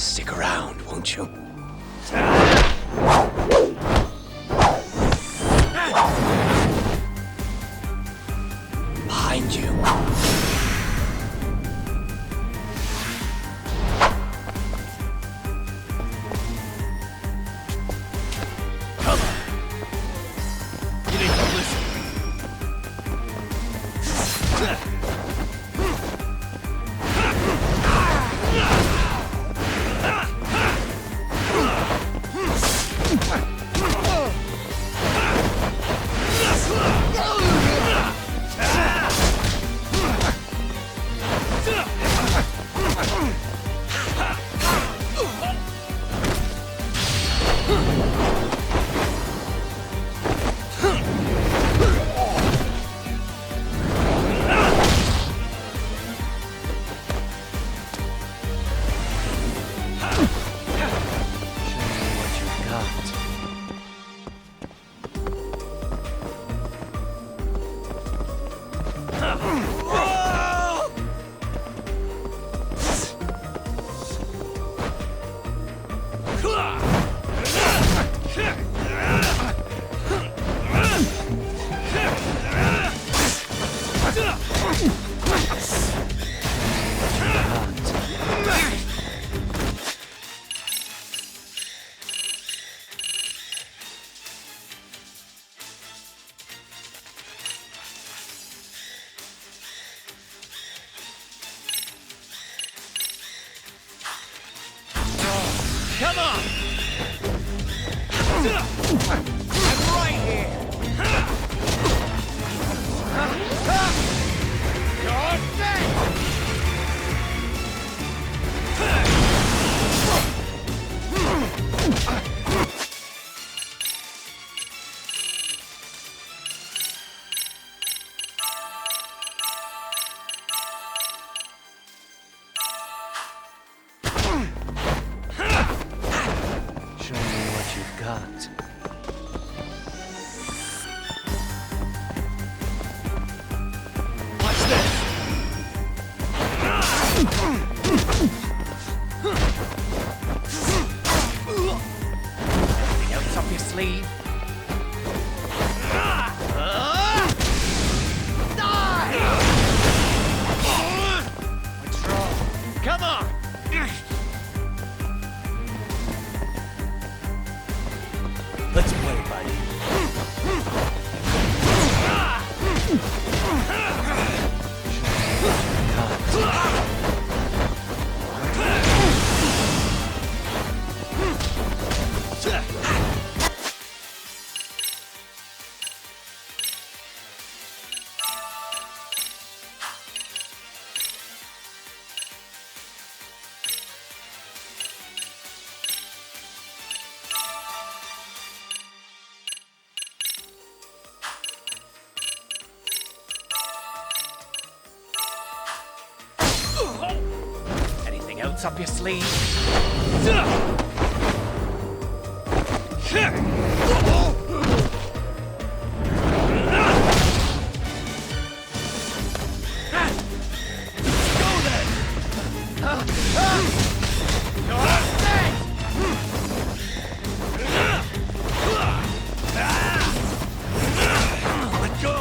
Stick around, won't you? Behind you. Come on. You need to listen. Come on! I'm right here! You're dead! Show me what you've got. Watch this! Anything else up your sleeve? What's wrong? Come on! Let's play, buddy. Anything else up your sleeve? Go then! Let go!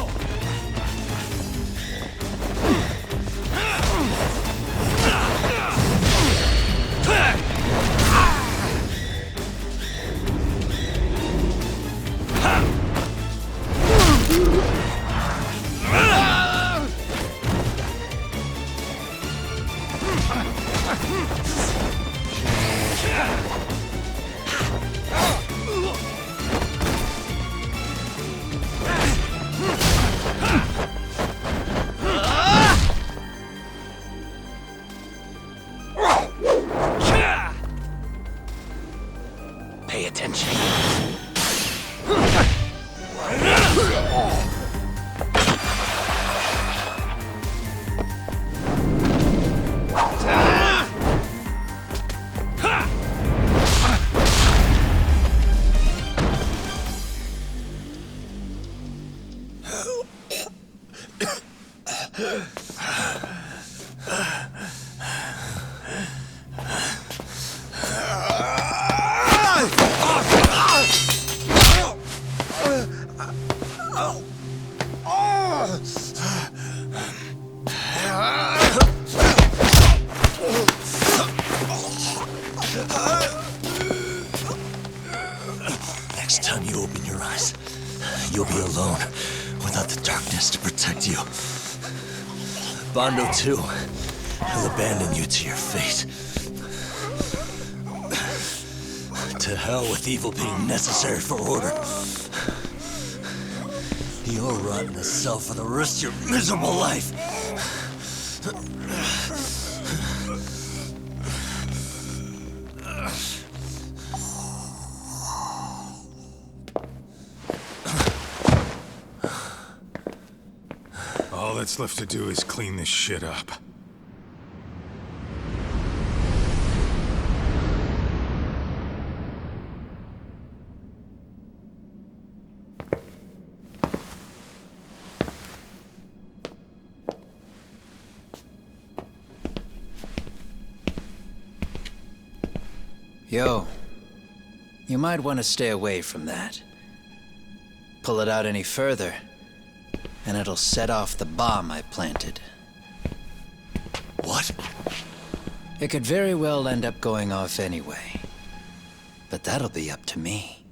Pay attention. alone, without the darkness to protect you. Bondo, too. He'll abandon you to your fate. To hell with evil being necessary for order. You'll rot in a cell for the rest of your miserable life. All that's left to do is clean this shit up. Yo, you might want to stay away from that. Pull it out any further, and it'll set off the bomb I planted. What? It could very well end up going off anyway. But that'll be up to me.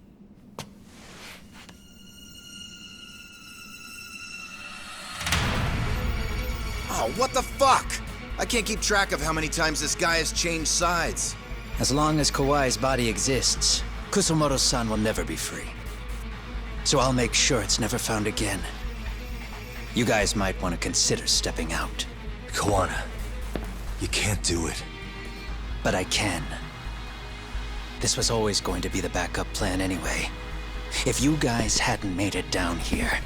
Oh, what the fuck? I can't keep track of how many times this guy has changed sides. As long as Kawai's body exists, Kusumoto-san will never be free. So I'll make sure it's never found again. You guys might want to consider stepping out. Kawana, you can't do it. But I can. This was always going to be the backup plan anyway. If you guys hadn't made it down here,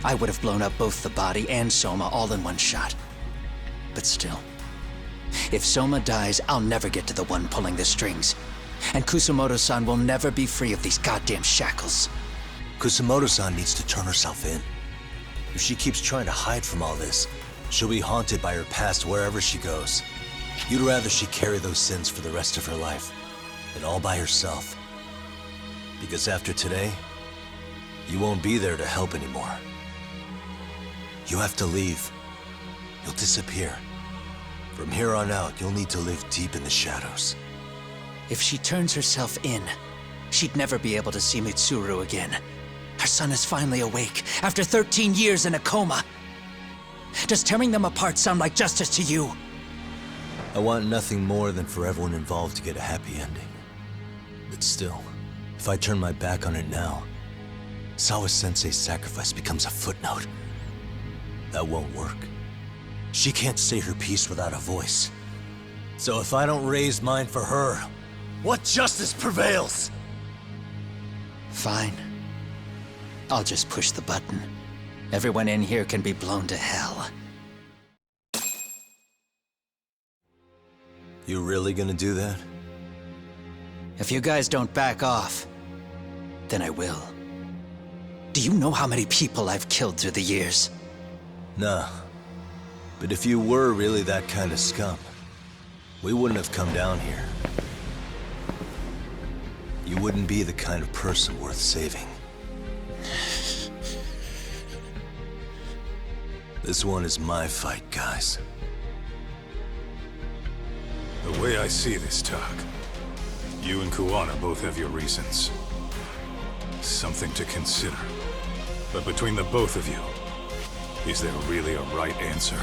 I would have blown up both the body and Soma all in one shot. But still, if Soma dies, I'll never get to the one pulling the strings. And Kusumoto-san will never be free of these goddamn shackles. Kusumoto-san needs to turn herself in. If she keeps trying to hide from all this, she'll be haunted by her past wherever she goes. You'd rather she carry those sins for the rest of her life, and all by herself. Because after today, you won't be there to help anymore. You have to leave. You'll disappear. From here on out, you'll need to live deep in the shadows. If she turns herself in, she'd never be able to see Mitsuru again. Her son is finally awake, after 13 years in a coma. Does tearing them apart sound like justice to you? I want nothing more than for everyone involved to get a happy ending. But still, if I turn my back on it now, Sawa-sensei's sacrifice becomes a footnote. That won't work. She can't say her piece without a voice. So if I don't raise mine for her, what justice prevails? Fine. I'll just push the button. Everyone in here can be blown to hell. You really gonna do that? If you guys don't back off, then I will. Do you know how many people I've killed through the years? Nah. But if you were really that kind of scum, we wouldn't have come down here. You wouldn't be the kind of person worth saving. This one is my fight, guys. The way I see this, Tak, you and Kuwana both have your reasons. Something to consider. But between the both of you, is there really a right answer?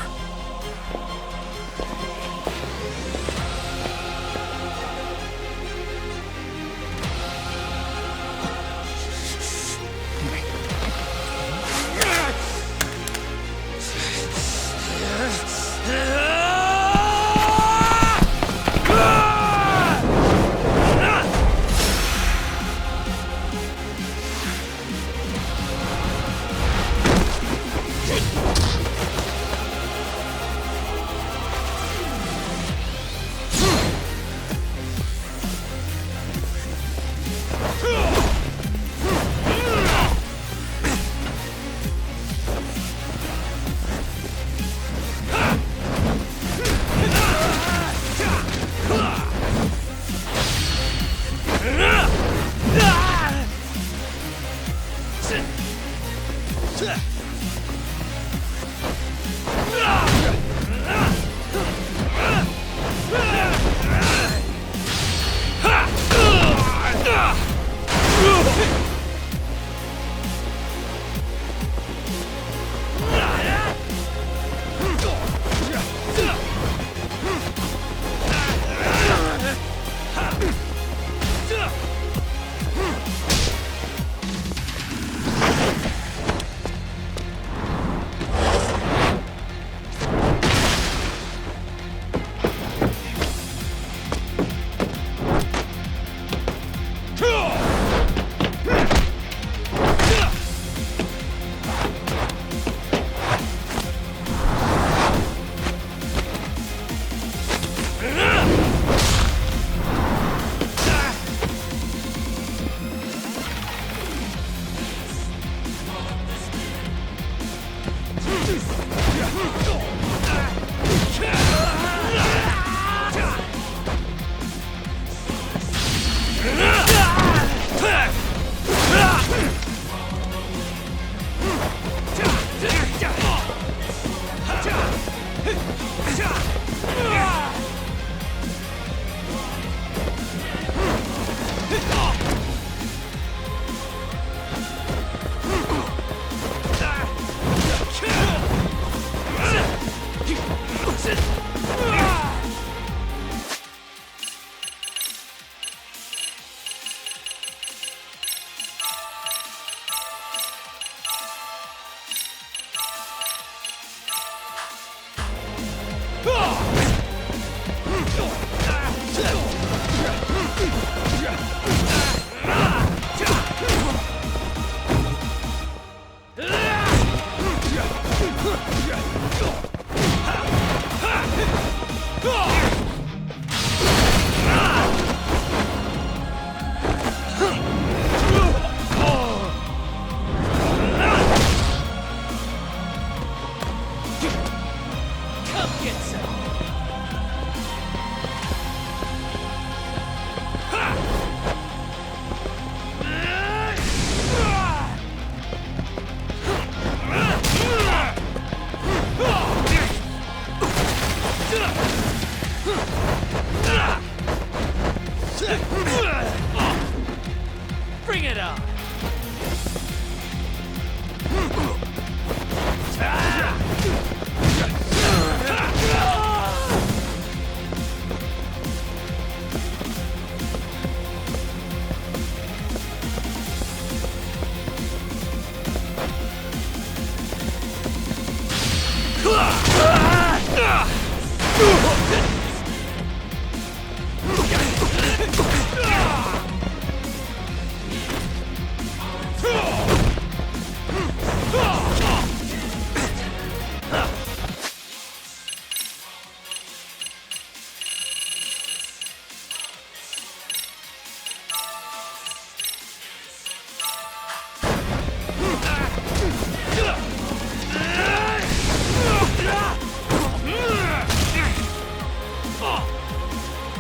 Bring it on!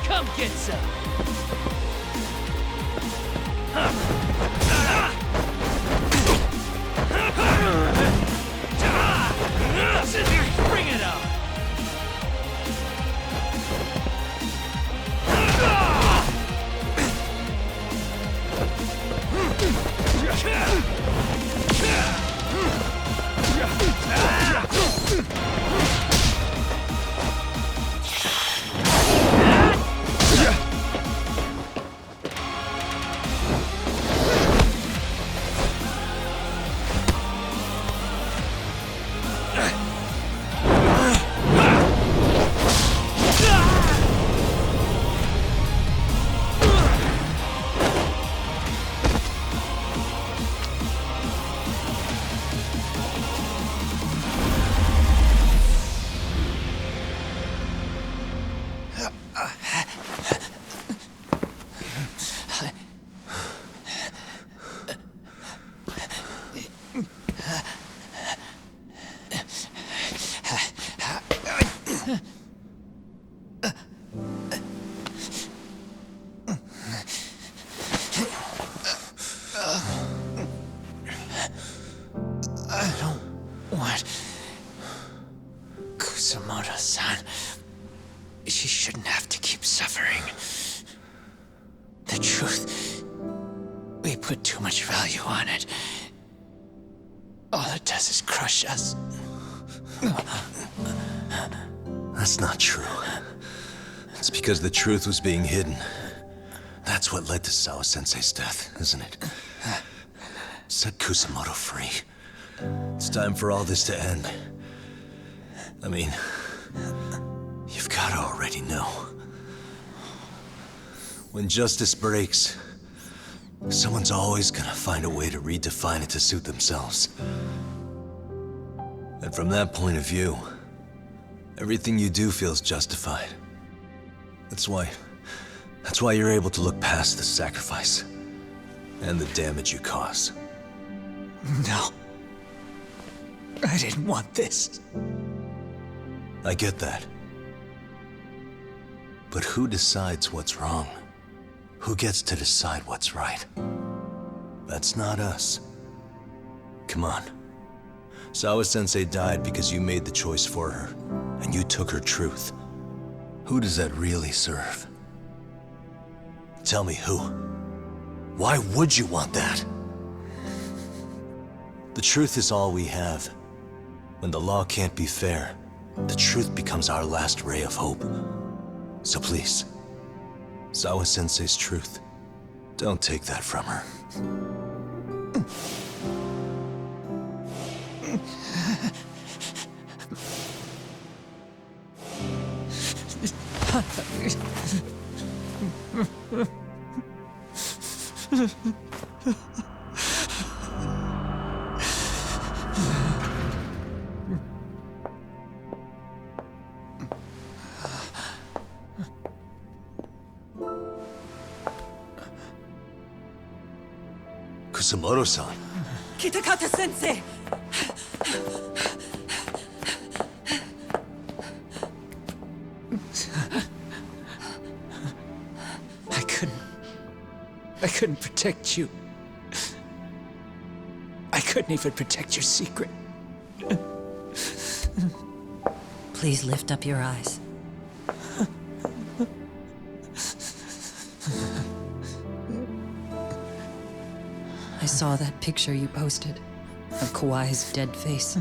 Come get some! Bring it on! I don't want Kusamoto-san. She shouldn't have to keep suffering. The truth, we put too much value on it. All it does is crush us. That's not true. It's because the truth was being hidden. That's what led to Sawa-sensei's death, isn't it? Set Kusamoto free. It's time for all this to end. I mean, you've gotta already know. When justice breaks, someone's always gonna find a way to redefine it to suit themselves. And from that point of view, everything you do feels justified. That's why you're able to look past the sacrifice and the damage you cause. No. I didn't want this. I get that. But who decides what's wrong? Who gets to decide what's right? That's not us. Come on. Sawa-sensei died because you made the choice for her, and you took her truth. Who does that really serve? Tell me who. Why would you want that? The truth is all we have. When the law can't be fair, the truth becomes our last ray of hope. So please, Sawa-sensei's truth, don't take that from her. Kusumoto-san. Kitakata-sensei! I couldn't protect you. I couldn't even protect your secret. Please lift up your eyes. I saw that picture you posted of Kawai's dead face.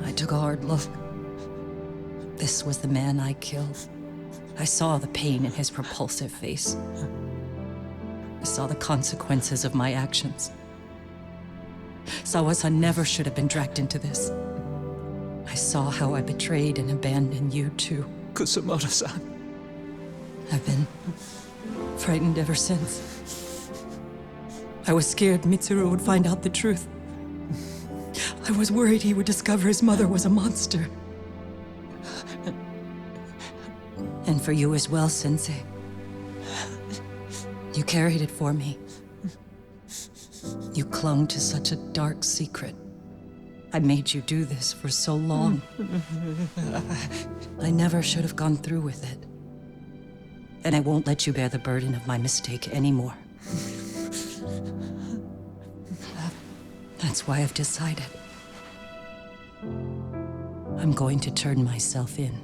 I took a hard look. This was the man I killed. I saw the pain in his repulsive face. I saw the consequences of my actions. Sawa-san never should have been dragged into this. I saw how I betrayed and abandoned you too. Kusumoto-san. I've been frightened ever since. I was scared Mitsuru would find out the truth. I was worried he would discover his mother was a monster. And for you as well, Sensei. You carried it for me. You clung to such a dark secret. I made you do this for so long. I never should have gone through with it. And I won't let you bear the burden of my mistake anymore. That's why I've decided. I'm going to turn myself in.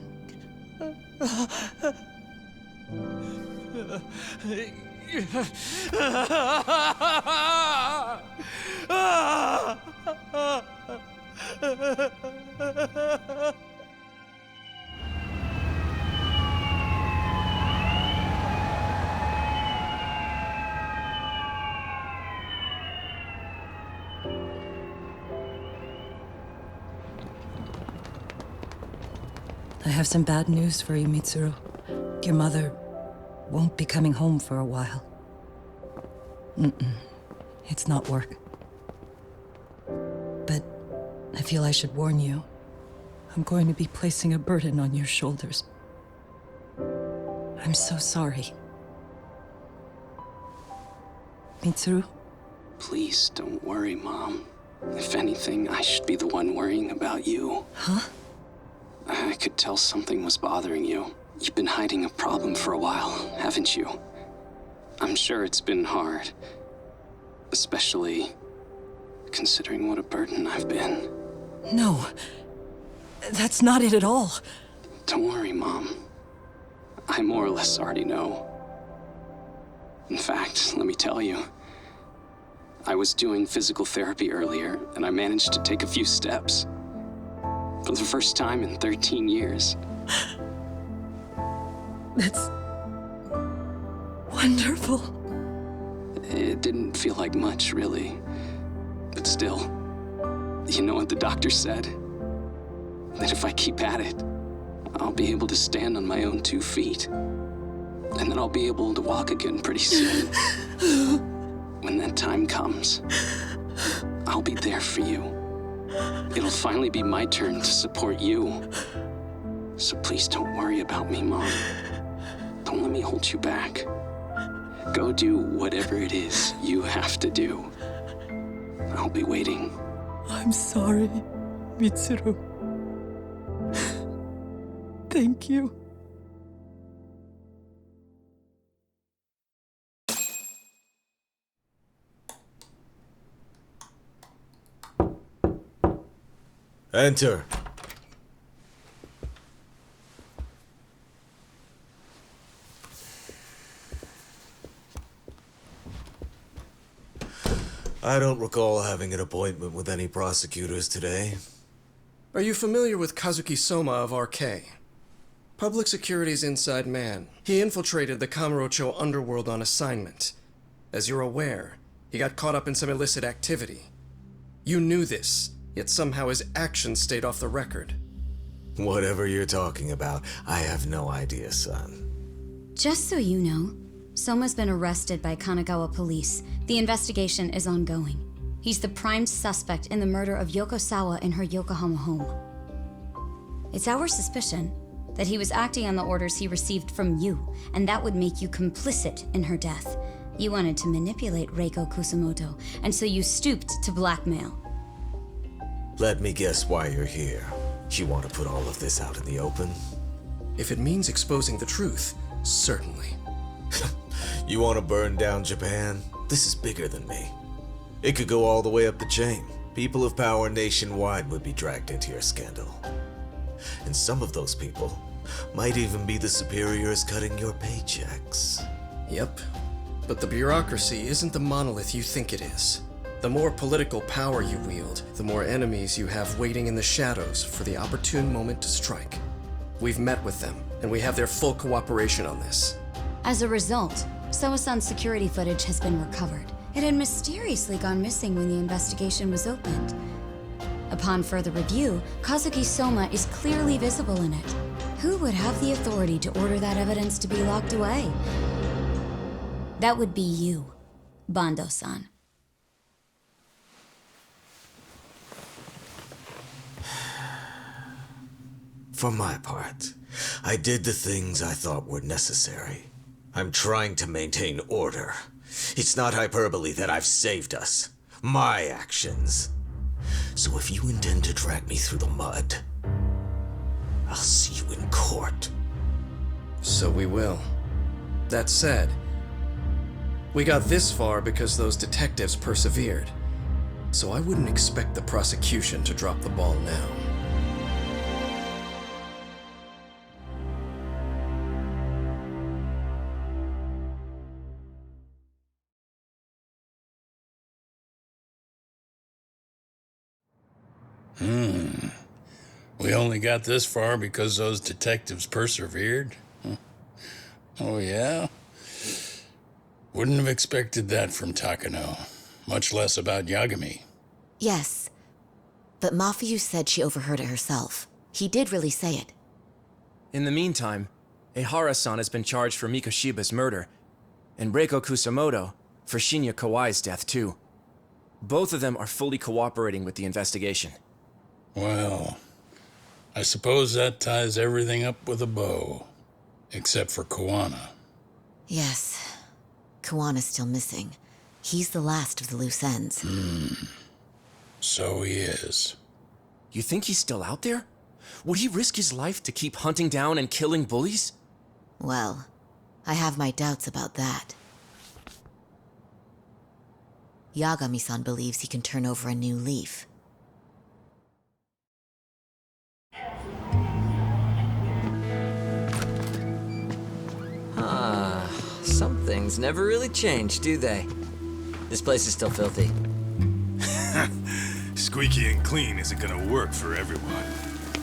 I have some bad news for you, Mitsuru. Your mother won't be coming home for a while. It's not work. But I feel I should warn you. I'm going to be placing a burden on your shoulders. I'm so sorry. Mitsuru? Please don't worry, Mom. If anything, I should be the one worrying about you. Huh? I could tell something was bothering you. You've been hiding a problem for a while, haven't you? I'm sure it's been hard. Especially considering what a burden I've been. No. That's not it at all. Don't worry, Mom. I more or less already know. In fact, let me tell you. I was doing physical therapy earlier, and I managed to take a few steps. For the first time in 13 years. That's wonderful. It didn't feel like much, really. But still, you know what the doctor said? That if I keep at it, I'll be able to stand on my own 2 feet. And then I'll be able to walk again pretty soon. When that time comes, I'll be there for you. It'll finally be my turn to support you. So please don't worry about me, Mom. Don't let me hold you back. Go do whatever it is you have to do. I'll be waiting. I'm sorry, Mitsuru. Thank you. Enter. I don't recall having an appointment with any prosecutors today. Are you familiar with Kazuki Soma of RK? Public Security's inside man. He infiltrated the Kamurocho underworld on assignment. As you're aware, he got caught up in some illicit activity. You knew this, yet somehow his actions stayed off the record. Whatever you're talking about, I have no idea, son. Just so you know, Soma's been arrested by Kanagawa police. The investigation is ongoing. He's the prime suspect in the murder of Yoko Sawa in her Yokohama home. It's our suspicion that he was acting on the orders he received from you, and that would make you complicit in her death. You wanted to manipulate Reiko Kusumoto, and so you stooped to blackmail. Let me guess why you're here. You want to put all of this out in the open? If it means exposing the truth, certainly. You want to burn down Japan? This is bigger than me. It could go all the way up the chain. People of power nationwide would be dragged into your scandal. And some of those people might even be the superiors cutting your paychecks. Yep. But the bureaucracy isn't the monolith you think it is. The more political power you wield, the more enemies you have waiting in the shadows for the opportune moment to strike. We've met with them, and we have their full cooperation on this. As a result, Sawa-san's security footage has been recovered. It had mysteriously gone missing when the investigation was opened. Upon further review, Kazuki Soma is clearly visible in it. Who would have the authority to order that evidence to be locked away? That would be you, Bando-san. For my part, I did the things I thought were necessary. I'm trying to maintain order. It's not hyperbole that I've saved us. My actions. So if you intend to drag me through the mud, I'll see you in court. So we will. That said, we got this far because those detectives persevered. So I wouldn't expect the prosecution to drop the ball now. We only got this far because those detectives persevered? Huh. Oh, yeah? Wouldn't have expected that from Takano, much less about Yagami. Yes, but Mafuyu said she overheard it herself. He did really say it. In the meantime, Ehara-san has been charged for Mikoshiba's murder, and Reiko Kusumoto for Shinya Kawai's death, too. Both of them are fully cooperating with the investigation. Well, I suppose that ties everything up with a bow. Except for Kuwana. Yes. Kuwana's still missing. He's the last of the loose ends. So he is. You think he's still out there? Would he risk his life to keep hunting down and killing bullies? Well, I have my doubts about that. Yagami-san believes he can turn over a new leaf. Some things never really change, do they? This place is still filthy. Squeaky and clean isn't gonna work for everyone.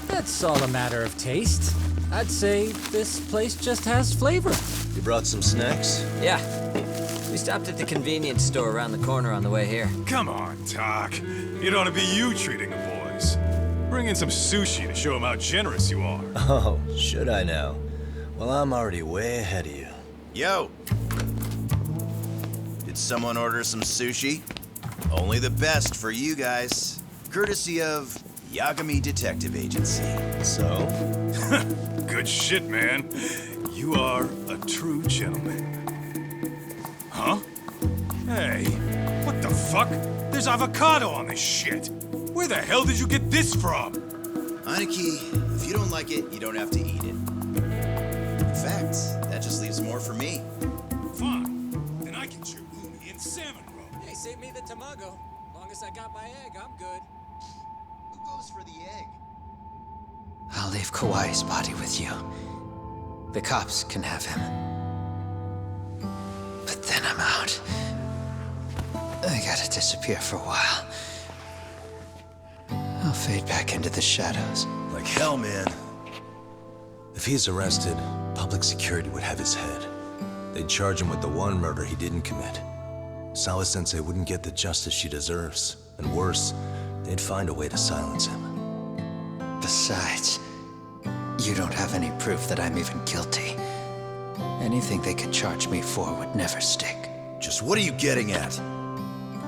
That's all a matter of taste. I'd say this place just has flavor. You brought some snacks? Yeah. We stopped at the convenience store around the corner on the way here. Come on, Talk. It ought to be you treating the boys. Bring in some sushi to show them how generous you are. Oh, should I now? Well, I'm already way ahead of you. Yo! Did someone order some sushi? Only the best for you guys. Courtesy of Yagami Detective Agency. So? Good shit, man. You are a true gentleman. Huh? Hey, what the fuck? There's avocado on this shit. Where the hell did you get this from? Aniki, if you don't like it, you don't have to eat it. In fact, that just leaves more for me. Fine. Then I can chew umi and salmon roe. Hey, save me the tamago. Long as I got my egg, I'm good. Who goes for the egg? I'll leave Kawai's body with you. The cops can have him. But then I'm out. I gotta disappear for a while. I'll fade back into the shadows. Like hell, man. If he's arrested, public security would have his head. They'd charge him with the one murder he didn't commit. Sawa-sensei wouldn't get the justice she deserves. And worse, they'd find a way to silence him. Besides, you don't have any proof that I'm even guilty. Anything they could charge me for would never stick. Just what are you getting at?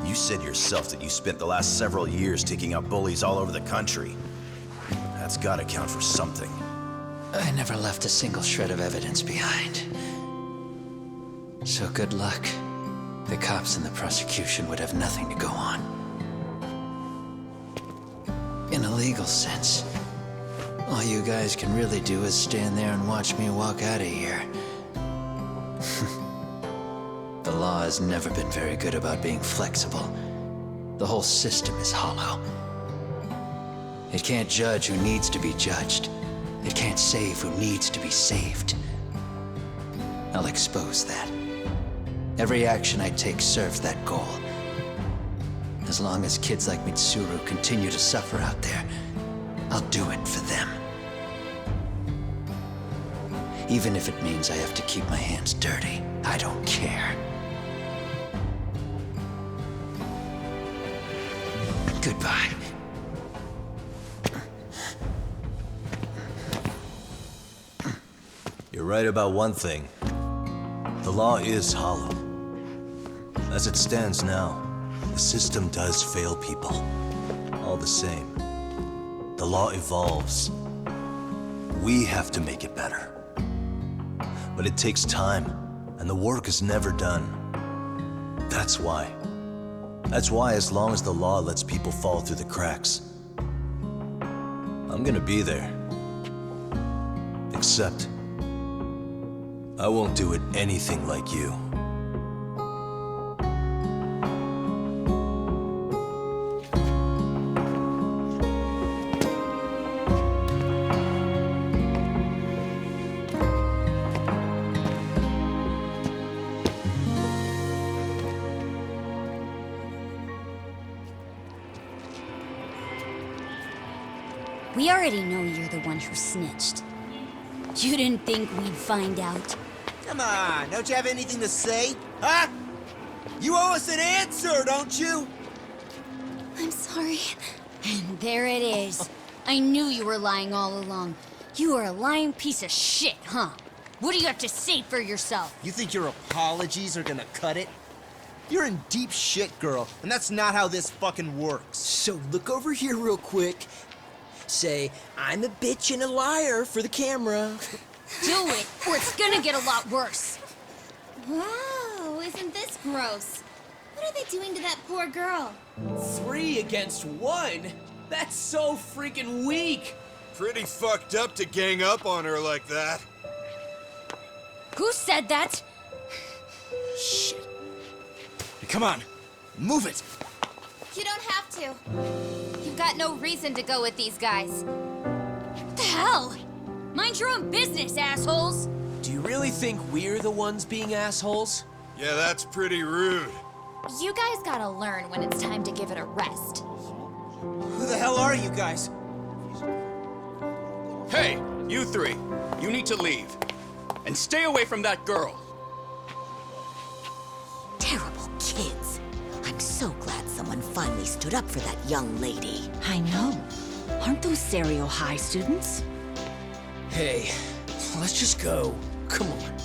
You said yourself that you spent the last several years taking out bullies all over the country. That's gotta count for something. I never left a single shred of evidence behind. So good luck. The cops and the prosecution would have nothing to go on. In a legal sense, all you guys can really do is stand there and watch me walk out of here. The law has never been very good about being flexible. The whole system is hollow. It can't judge who needs to be judged. It can't save who needs to be saved. I'll expose that. Every action I take serves that goal. As long as kids like Mitsuru continue to suffer out there, I'll do it for them. Even if it means I have to keep my hands dirty, I don't care. Goodbye. You're right about one thing. The law is hollow. As it stands now, the system does fail people. All the same, the law evolves. We have to make it better. But it takes time, and the work is never done. That's why. That's why as long as the law lets people fall through the cracks, I'm gonna be there. Except, I won't do it anything like you. We already know you're the one who snitched. You didn't think we'd find out? Come on, don't you have anything to say? Huh? You owe us an answer, don't you? I'm sorry. And there it is. I knew you were lying all along. You are a lying piece of shit, huh? What do you have to say for yourself? You think your apologies are gonna cut it? You're in deep shit, girl, and that's not how this fucking works. So look over here real quick. Say, I'm a bitch and a liar for the camera. Do it, or it's gonna get a lot worse. Wow, isn't this gross? What are they doing to that poor girl? 3 against 1? That's so freaking weak! Pretty fucked up to gang up on her like that. Who said that? Shit. Come on, move it. You don't have to. You've got no reason to go with these guys. What the hell? Mind your own business, assholes! Do you really think we're the ones being assholes? Yeah, that's pretty rude. You guys gotta learn when it's time to give it a rest. Who the hell are you guys? Hey, you 3. You need to leave. And stay away from that girl. Terrible kids. I'm so glad someone finally stood up for that young lady. I know. Aren't those Serio High students? Hey, let's just go. Come on.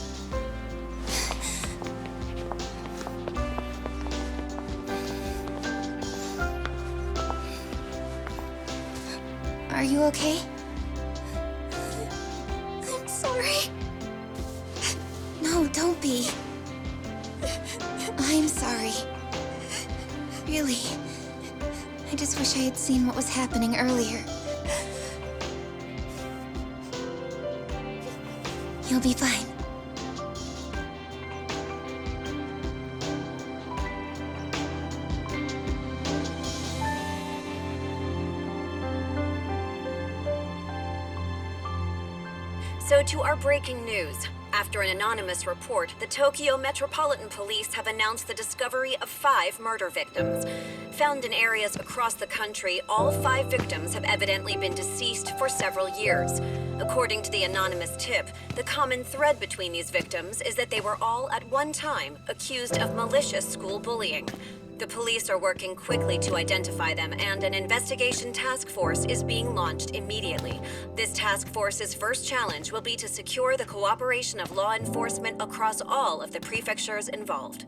Are you okay? I'm sorry. No, don't be. I'm sorry. Really. I just wish I had seen what was happening earlier. You'll be fine. So to our breaking news. After an anonymous report, the Tokyo Metropolitan Police have announced the discovery of 5 murder victims. Found in areas across the country, all 5 victims have evidently been deceased for several years. According to the anonymous tip, the common thread between these victims is that they were all at one time accused of malicious school bullying. The police are working quickly to identify them, and an investigation task force is being launched immediately. This task force's first challenge will be to secure the cooperation of law enforcement across all of the prefectures involved.